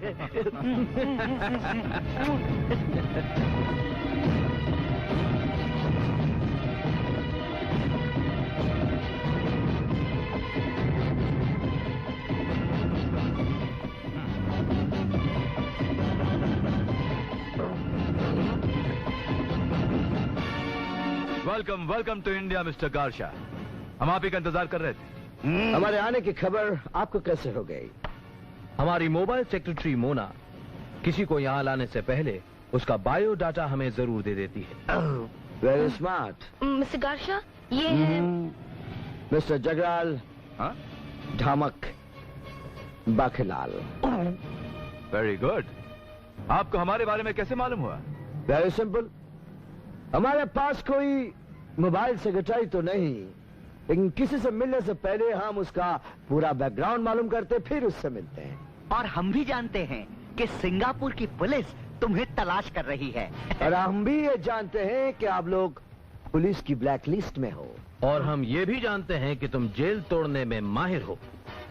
Welcome welcome to India mister Garsha. हम आप ही का इंतजार कर रहे थे। हमारे आने की खबर आपको कैसे हो गई? हमारी मोबाइल सेक्रेटरी मोना किसी को यहाँ लाने से पहले उसका बायोडाटा हमें जरूर दे देती है। Very smart. मिस्टर गार्शा, ये है मिस्टर जगराल हाँ? ढामक बाखीलाल। Very good. आपको हमारे बारे में कैसे मालूम हुआ? Very simple. हमारे पास कोई मोबाइल सेक्रेटरी तो नहीं, लेकिन किसी से मिलने से पहले हम उसका पूरा बैकग्राउंड मालूम करते, फिर उससे मिलते हैं। और हम भी जानते हैं कि सिंगापुर की पुलिस तुम्हें तलाश कर रही है। और हम भी ये जानते हैं कि आप लोग पुलिस की ब्लैक लिस्ट में हो। और हम ये भी जानते हैं कि तुम जेल तोड़ने में माहिर हो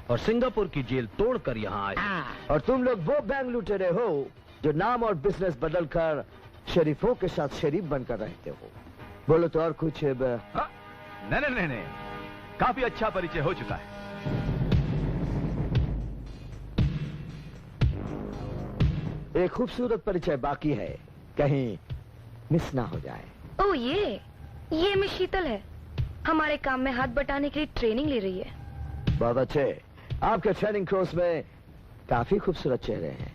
और सिंगापुर की जेल तोड़कर यहाँ आए। और तुम लोग वो बैंक लुटेरे हो जो नाम और बिजनेस बदलकर शरीफों के साथ शरीफ बनकर रहते हो। बोलो तो और कुछ है? नहीं, काफी अच्छा परिचय हो चुका है। एक खूबसूरत परिचय बाकी है, कहीं मिस ना हो जाए। ओह ये मिस शीतल है। हमारे काम में हाथ बटाने के लिए ट्रेनिंग ले रही है। बहुत अच्छे। आपके ट्रेनिंग कोर्स में काफी खूबसूरत चेहरे हैं।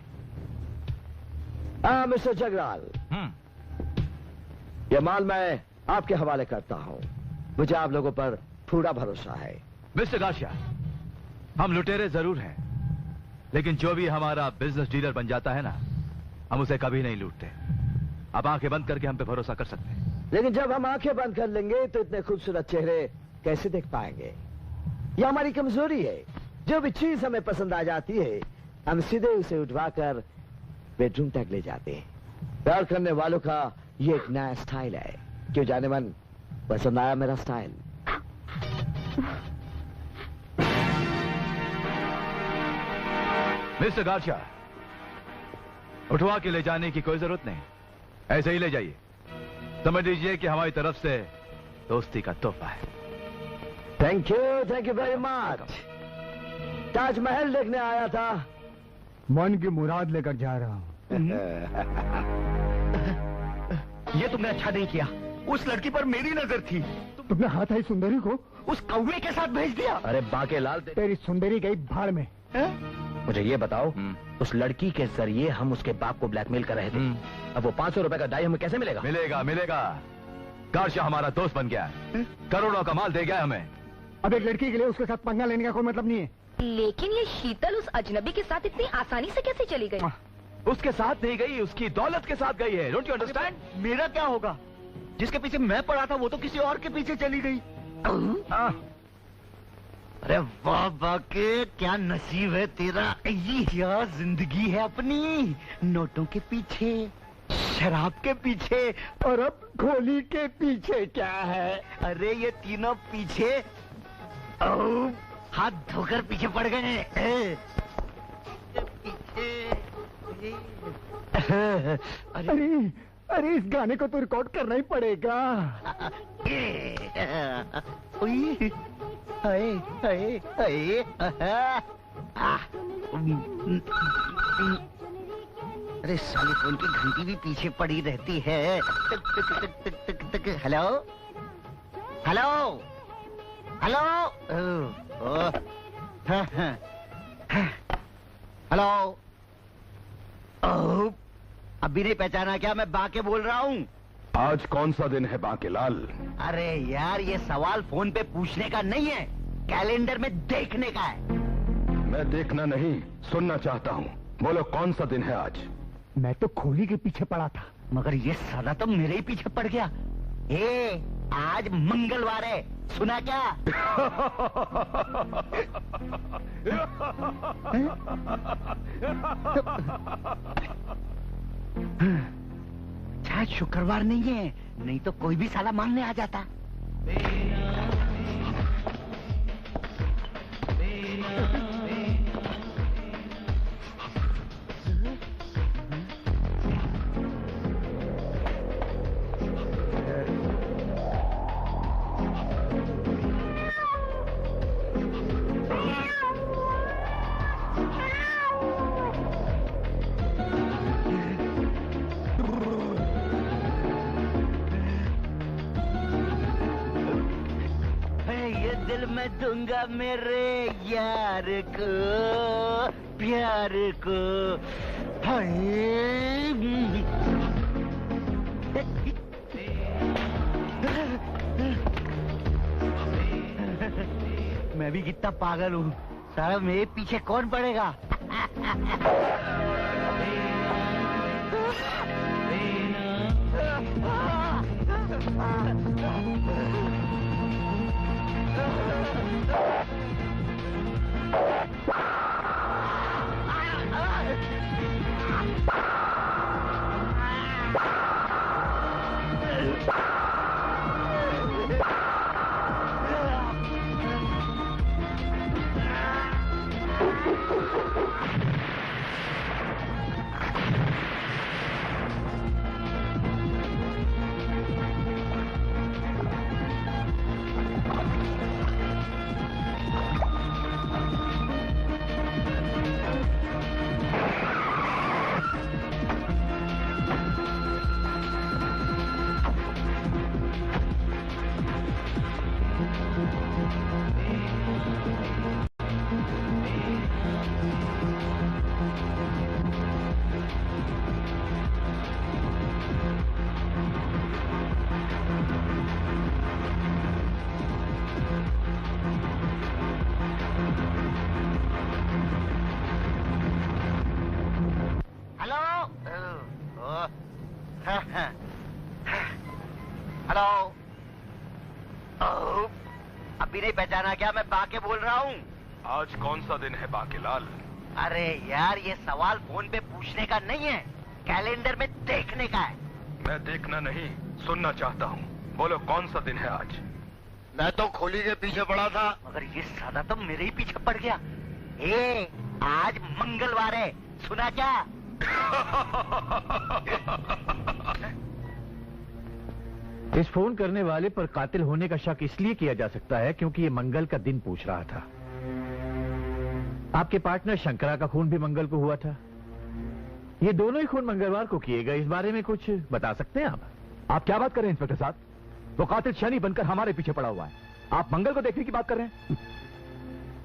मिस्टर जगराल, यह माल मैं आपके हवाले करता हूँ। मुझे आप लोगों पर पूरा भरोसा है। मिस्टर गार्शा, हम लुटेरे जरूर हैं, लेकिन जो भी हमारा बिजनेस डीलर बन जाता है ना, हम उसे कभी नहीं लूटते। आप आंखें बंद करके हम पे भरोसा कर सकते हैं। लेकिन जब हम आंखें बंद कर लेंगे तो इतने खूबसूरत चेहरे कैसे देख पाएंगे? यह हमारी कमजोरी है। जो भी चीज हमें पसंद आ जाती है, हम सीधे उसे उठवाकर बेडरूम तक ले जाते हैं। प्यार करने वालों का ये एक नया स्टाइल है। क्यों जाने मन, पसंद आया मेरा स्टाइल? मिस्टर गार्शा, उठवा के ले जाने की कोई जरूरत नहीं, ऐसे ही ले जाइए। समझ लीजिए कि हमारी तरफ से दोस्ती का तोहफा है। Thank you very much. Taj Mahal देखने आया था, मन की मुराद लेकर जा रहा हूँ। ये तुमने अच्छा नहीं किया। उस लड़की पर मेरी नजर थी। तुमने हाथ आई सुंदरी को उस कौवे के साथ भेज दिया। अरे बाकेलाल, तेरी सुंदरी गई भाड़ में। मुझे ये बताओ, उस लड़की के जरिए हम उसके बाप को ब्लैकमेल कर रहे थे। अब वो 500 रुपए का डाई हमें कैसे मिलेगा? मिलेगा। गार्शा हमारा दोस्त बन गया है, करोड़ों का माल दे गया हमें। अब एक लड़की के लिए उसके साथ पंगा लेने का कोई मतलब नहीं है। लेकिन ये शीतल उस अजनबी के साथ इतनी आसानी से कैसे चली गई? उसके साथ नहीं गई, उसकी दौलत के साथ गई है। Don't you understand? मेरा क्या होगा? जिसके पीछे मैं पड़ा था वो तो किसी और के पीछे चली गई। अरे वाह बाके, क्या नसीब है तेरा। ये क्या जिंदगी है अपनी। नोटों के पीछे, शराब के पीछे, और अब गोली के पीछे क्या है? अरे ये तीनों पीछे हाथ धोकर पीछे पड़ गए। अरे इस गाने को तो रिकॉर्ड करना ही पड़ेगा। अरे साली फोन की घंटी भी पीछे पड़ी रहती है। टक टक टक टक टक टक। Hello hello hello hello. अभी नहीं पहचाना क्या? मैं बाके बोल रहा हूँ। आज कौन सा दिन है बाकेलाल? अरे यार, ये सवाल फोन पे पूछने का नहीं है, कैलेंडर में देखने का है। मैं देखना नहीं, सुनना चाहता हूँ। बोलो कौन सा दिन है आज? मैं तो खोली के पीछे पड़ा था, मगर ये साला तो मेरे ही पीछे पड़ गया। आज मंगलवार है, सुना क्या? शायद शुक्रवार नहीं है, नहीं तो कोई भी साला मांगने आ जाता। मैं दूंगा मेरे यार को, प्यार को। हाय मैं भी कितना पागल हूँ, सारा मेरे पीछे कौन पड़ेगा? हेलो। अभी नहीं पहचाना क्या? मैं बाके बोल रहा हूँ। आज कौन सा दिन है बाकेलाल? अरे यार, ये सवाल फोन पे पूछने का नहीं है, कैलेंडर में देखने का है। मैं देखना नहीं, सुनना चाहता हूँ। बोलो कौन सा दिन है आज? मैं तो खोली के पीछे पड़ा था, मगर ये साला तो मेरे ही पीछे पड़ गया। ए, आज मंगलवार है, सुना क्या? इस फोन करने वाले पर कातिल होने का शक इसलिए किया जा सकता है क्योंकि ये मंगल का दिन पूछ रहा था। आपके पार्टनर शंकरा का खून भी मंगल को हुआ था। ये दोनों ही खून मंगलवार को किए गए। इस बारे में कुछ बता सकते हैं आप क्या बात कर रहे हैं इंस्पेक्टर साहब? वो कातिल शनि बनकर हमारे पीछे पड़ा हुआ है। आप मंगल को देखने की बात कर रहे हैं?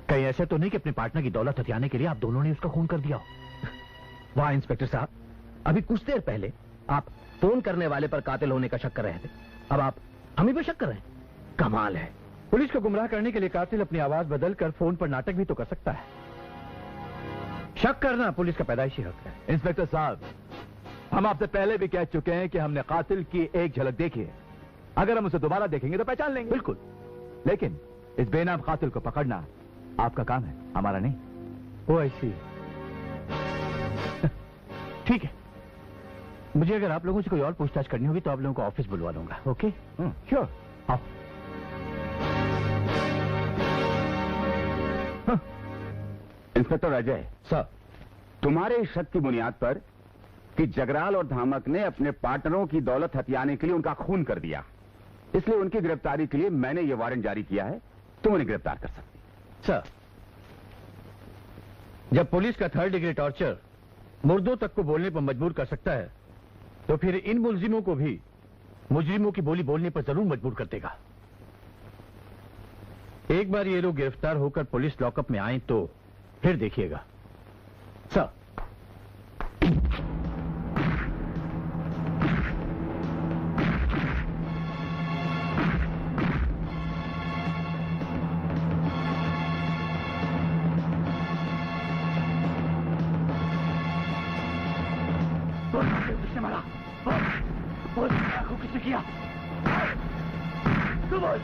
कहीं ऐसे तो नहीं कि अपने पार्टनर की दौलत हथियाने के लिए आप दोनों ने उसका खून कर दिया हो? वाह इंस्पेक्टर साहब, अभी कुछ देर पहले आप फोन करने वाले पर कातिल होने का शक कर रहे थे, अब आप हम ही पर शक कर रहे हैं। कमाल है। पुलिस को गुमराह करने के लिए कातिल अपनी आवाज बदलकर फोन पर नाटक भी तो कर सकता है। शक करना पुलिस का पैदाइशी हक है। इंस्पेक्टर साहब, हम आपसे पहले भी कह चुके हैं कि हमने कातिल की एक झलक देखी है। अगर हम उसे दोबारा देखेंगे तो पहचान लेंगे। बिल्कुल, लेकिन इस बेनाम कातिल को पकड़ना आपका काम है, हमारा नहीं। ओ ऐसी ठीक है। मुझे अगर आप लोगों से कोई और पूछताछ करनी होगी तो आप लोगों को ऑफिस बुलवा लूंगा। ओके? श्योर। आओ। इंस्पेक्टर अजय सर, तुम्हारे इस शक की बुनियाद पर कि जगराल और धामक ने अपने पार्टनरों की दौलत हथियाने के लिए उनका खून कर दिया, इसलिए उनकी गिरफ्तारी के लिए मैंने ये वारंट जारी किया है। तुम उन्हें गिरफ्तार कर सकते। सर, जब पुलिस का 3rd डिग्री टॉर्चर मुर्दों तक को बोलने पर मजबूर कर सकता है तो फिर इन मुलजिमों को भी मुजरिमों की बोली बोलने पर जरूर मजबूर कर देगा। एक बार ये लोग गिरफ्तार होकर पुलिस लॉकअप में आए तो फिर देखिएगा। सर, किसने मारा? बोल, आंखों किसने किया? तू बोल।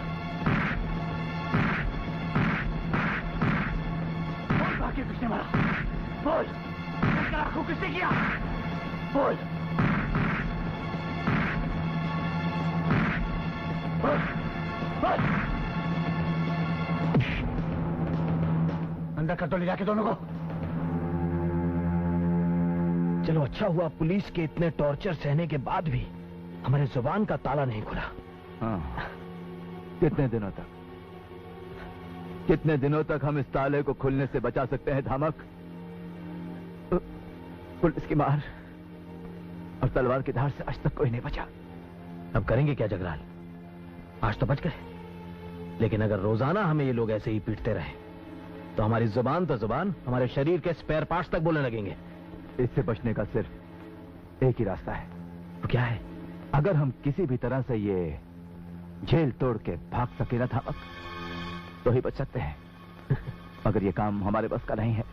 बोल, बाकी किसने मारा? बोल, आंखों किसने किया? बोल, बोल, बोल। अंदर कर दो, ले जाके दोनों को। चलो अच्छा हुआ पुलिस के इतने टॉर्चर सहने के बाद भी हमारे जुबान का ताला नहीं खुला। हाँ। कितने दिनों तक हम इस ताले को खुलने से बचा सकते हैं धामक? पुलिस की मार और तलवार की धार से आज तक कोई नहीं बचा। अब करेंगे क्या जगराल? आज तो बच गए, लेकिन अगर रोजाना हमें ये लोग ऐसे ही पीटते रहे तो हमारी जुबान तो जुबान, हमारे शरीर के स्पेयर पार्ट्स तक बोलने लगेंगे। इससे बचने का सिर्फ एक ही रास्ता है। तो क्या है? अगर हम किसी भी तरह से ये जेल तोड़ के भाग सके ना धामक, तो ही बच सकते हैं। मगर ये काम हमारे बस का नहीं है।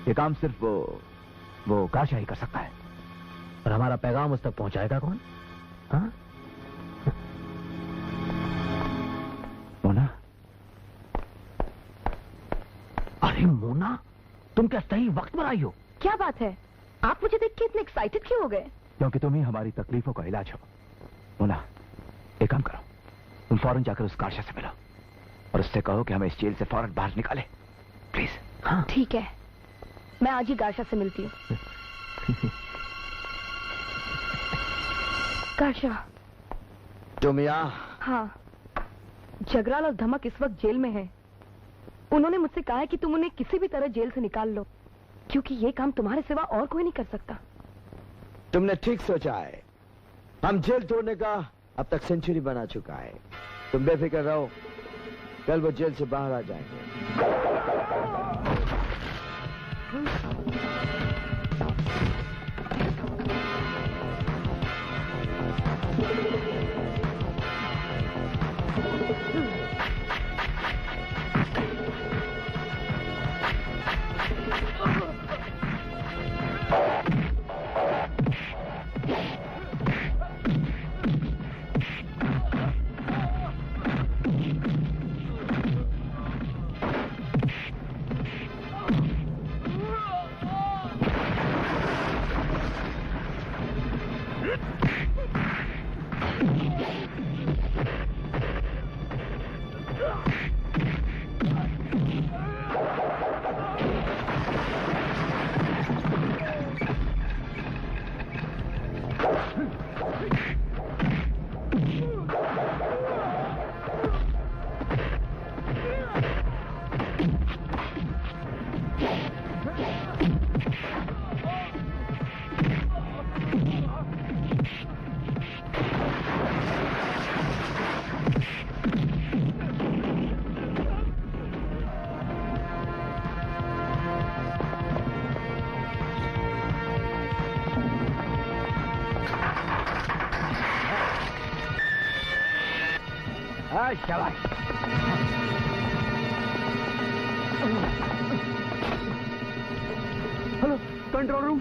ये काम सिर्फ वो काशा ही कर सकता है। और हमारा पैगाम उस तक पहुंचाएगा कौन? हाँ? मोना? अरे मोना, तुम क्या सही वक्त पर आई हो? क्या बात है, आप मुझे देख के इतने एक्साइटेड क्यों हो गए? क्योंकि तुम ही हमारी तकलीफों का इलाज हो। मोना, एक काम करो, तुम फौरन जाकर उस काशा से मिलो और उससे कहो कि हमें इस जेल से फौरन बाहर निकाले, प्लीज। हाँ ठीक है, मैं आज ही गाशा से मिलती हूँ। गाशा। तुम यहाँ? हाँ, जगराल और धमक इस वक्त जेल में हैं। उन्होंने मुझसे कहा है कि तुम उन्हें किसी भी तरह जेल से निकाल लो, क्योंकि ये काम तुम्हारे सिवा और कोई नहीं कर सकता। तुमने ठीक सोचा है। हम जेल तोड़ने का अब तक सेंचुरी बना चुका है। तुम बेफिक्र रहो, कल वो जेल से बाहर आ जाएंगे। शाबाश। Hello, control room.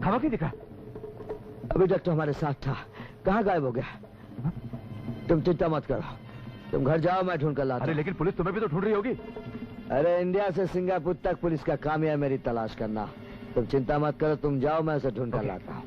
धमक ही दिखा। अभी तक तो हमारे साथ था, कहाँ गायब हो गया? तुम चिंता मत करो, तुम घर जाओ, मैं ढूंढ कर लाता। अरे लेकिन पुलिस तुम्हें भी तो ढूंढ रही होगी। अरे इंडिया से सिंगापुर तक पुलिस का काम है मेरी तलाश करना। तुम चिंता मत करो, तुम जाओ, मैं उसे ढूंढ कर लाता हूँ।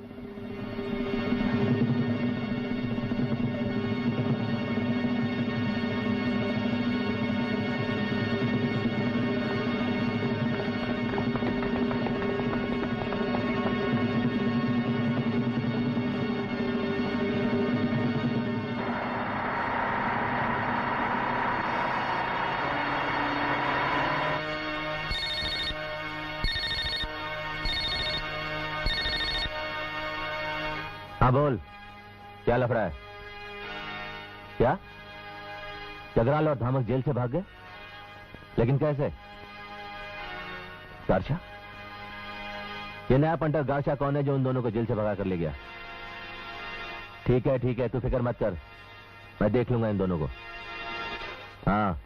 हाँ बोल, क्या लफड़ा है? क्या जगराल और धामक जेल से भाग गए? लेकिन कैसे? गारशा? ये नया पंटर गारशा कौन है जो उन दोनों को जेल से भगा कर ले गया? ठीक है, तू फिक्र मत कर, मैं देख लूंगा इन दोनों को। हाँ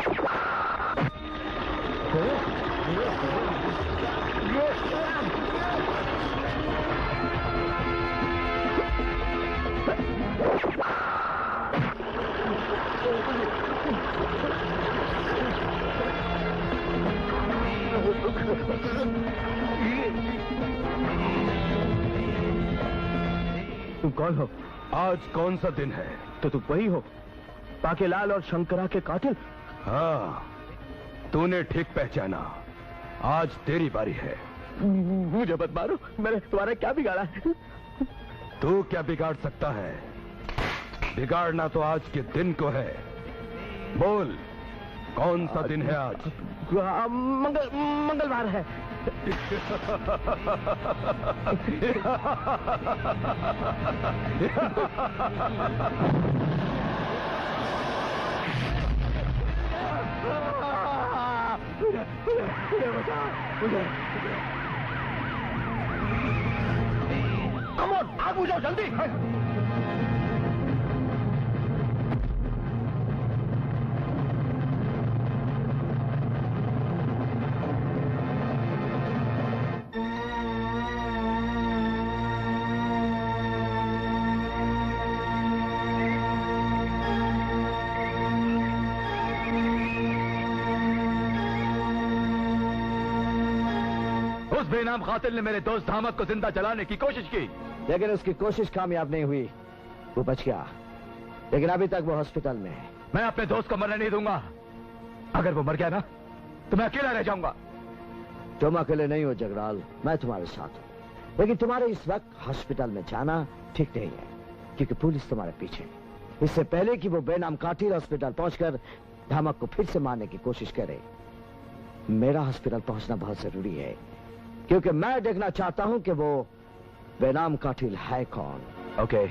तुम कौन हो? आज कौन सा दिन है? तो तुम वही हो, पाकेलाल और शंकरा के कातिल? हाँ, तूने ठीक पहचाना। आज तेरी बारी है। मुझे मत मारो, मैंने तुम्हारा क्या बिगाड़ा है? तू क्या बिगाड़ सकता है? बिगाड़ना तो आज के दिन को है। बोल, कौन सा दिन है आज? मंगलवार है। कम ऑन, आग बुझाओ जल्दी। उस बेनाम कातिल ने मेरे दोस्त धामक को जिंदा जलाने की कोशिश की, लेकिन उसकी कोशिश कामयाब नहीं हुई। वो बच गया, लेकिन अभी तक वो हॉस्पिटल में है। मैं अपने दोस्त को मरने नहीं दूंगा। अगर वो मर गया ना तो मैं अकेला रह जाऊंगा। तुम अकेले नहीं हो जगराल, मैं तुम्हारे साथ हूं। लेकिन तुम्हारे इस वक्त हॉस्पिटल में जाना ठीक नहीं है, क्योंकि पुलिस तुम्हारे पीछे है। इससे पहले कि वो बेनाम कातिल हॉस्पिटल पहुंचकर धामक को फिर से मारने की कोशिश करे, मेरा हॉस्पिटल पहुंचना बहुत जरूरी है, क्योंकि मैं देखना चाहता हूं कि वो बेनाम कातिल है कौन। ओके,